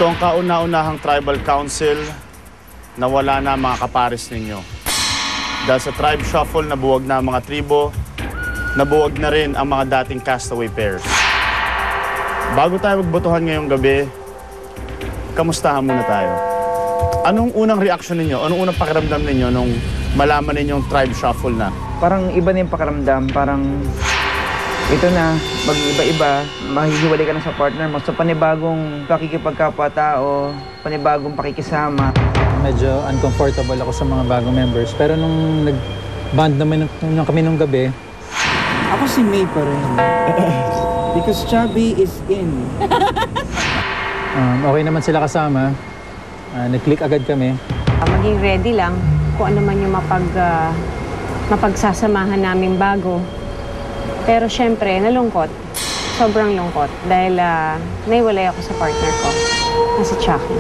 Ito ang kauna-unahang tribal council na wala na mga kapares ninyo. Dahil sa tribe shuffle, nabuwag na ang mga tribo, nabuwag na rin ang mga dating castaway pairs. Bago tayo magbotohan ngayong gabi, kamustahan muna tayo. Anong unang reaction ninyo? Anong unang pakiramdam ninyo nung malaman ninyong tribe shuffle na? Parang iba na yung pakiramdam, parang ito na, mag-iba-iba, mahihiwalay ka na sa partner mo. So panibagong pakikipagkapwa-tao, panibagong pakikisama. Medyo uncomfortable ako sa mga bagong members. Pero nung nag-band naman kami nung gabi, ako si May pa rin. Because Chubby is in. okay naman sila kasama. Nag-click agad kami. Maging ready lang kung ano man yung mapagsasamahan namin bago. Pero syempre, nalungkot. Sobrang lungkot. Dahil naiwalay ako sa partner ko, na si Chucky.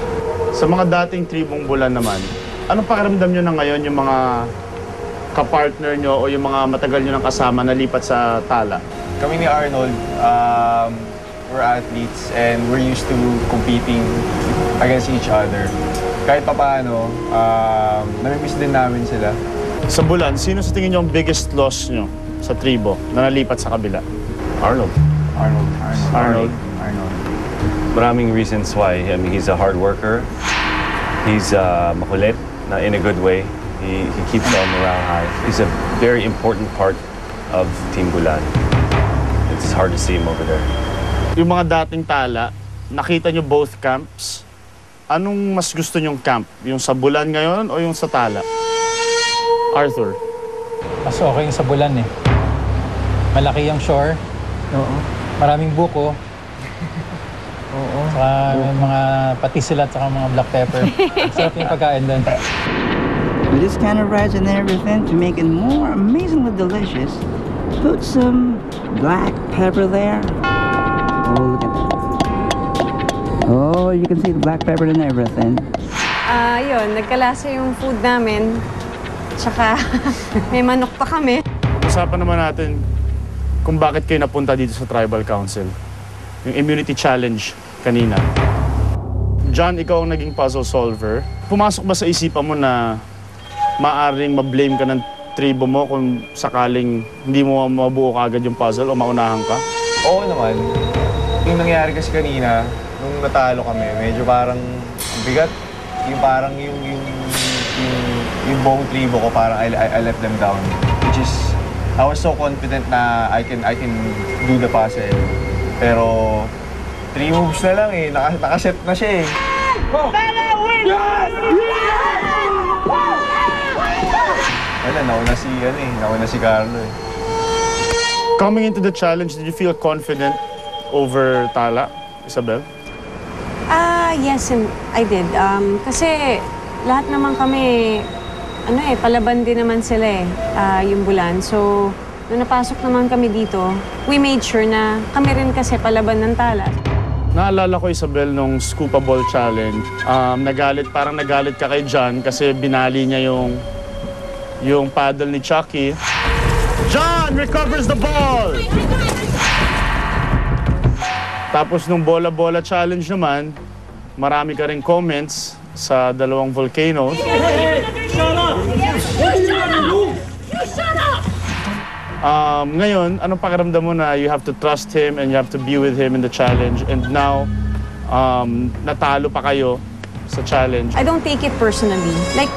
Sa mga dating tribong bulan naman, anong pakiramdam nyo na ngayon yung mga kapartner nyo o yung mga matagal nyo ng kasama na lipat sa tala? Kami ni Arnold, we're athletes and we're used to competing against each other. Kahit papaano, namimiss din namin sila. Sa bulan, sino sa tingin nyo ang biggest loss nyo sa tribo na nalipat sa kabila? Arnold. Arnold. Maraming reasons why. I mean, he's a hard worker. He's makulit, in a good way. He keeps our morale high. He's a very important part of Team Bulan. It's hard to see him over there. Yung mga dating tala, nakita nyo both camps. Anong mas gusto nyong camp? Yung sa bulan ngayon o yung sa tala? Arthur. mas okay yung sa bulan eh. Malaki yung shore. Oo. Maraming buko. Oo. Saka mga patis sila at saka mga black pepper. Sarap yung pagkain doon. With this kind of rice and everything, to make it more amazingly delicious, put some black pepper there. Oh, look at that. Oh, you can see the black pepper and everything. Yun, nagkalasa yung food namin. Tsaka may manok pa kami. Usapan naman natin kung bakit kayo napunta dito sa Tribal Council. Yung immunity challenge kanina. John, ikaw ang naging puzzle solver. Pumasok ba sa isipan mo na maaring ma-blame ka ng tribo mo kung sakaling hindi mo mabuo kagad yung puzzle o maunahan ka? Oo naman. Yung nangyari kasi kanina, nung natalo kami, medyo parang ang bigat. Yung parang yung buong tribo ko, parang I let them down. Which is, I was so confident na I can do the puzzle. Pero 3 moves na lang eh, nakaset na siya eh. Wala, nauna si Carlo eh. Coming into the challenge, did you feel confident over Tala, Isabel? Yes, I did. Kasi lahat naman kami, palaban din naman sila yung Bulan. So, nung napasok naman kami dito, we made sure na kami rin kasi palaban ng Tala. Naalala ko, Isabel, nung Scuba Ball Challenge, parang nagalit ka kay John kasi binali niya yung paddle ni Chucky. John recovers the ball! Tapos nung bola-bola challenge naman, marami ka rin comments sa dalawang volcanoes. Ngayon, anong pakiramdam mo na you have to trust him and you have to be with him in the challenge and now, natalo pa kayo sa challenge? I don't take it personally. Like,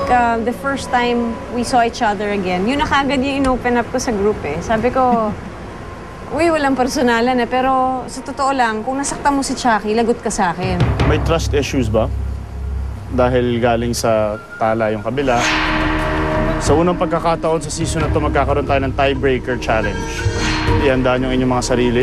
the first time we saw each other again, yun na kagad yung in-open up ko sa group eh. Sabi ko, uy, walang personalan eh. Pero sa totoo lang, kung nasaktan mo si Chucky, lagot ka sa akin. May trust issues ba? Dahil galing sa tala yung kabila. Sa unang pagkakataon sa season na ito, magkakaroon tayo ng tiebreaker challenge. Ihandaan yung inyong mga sarili.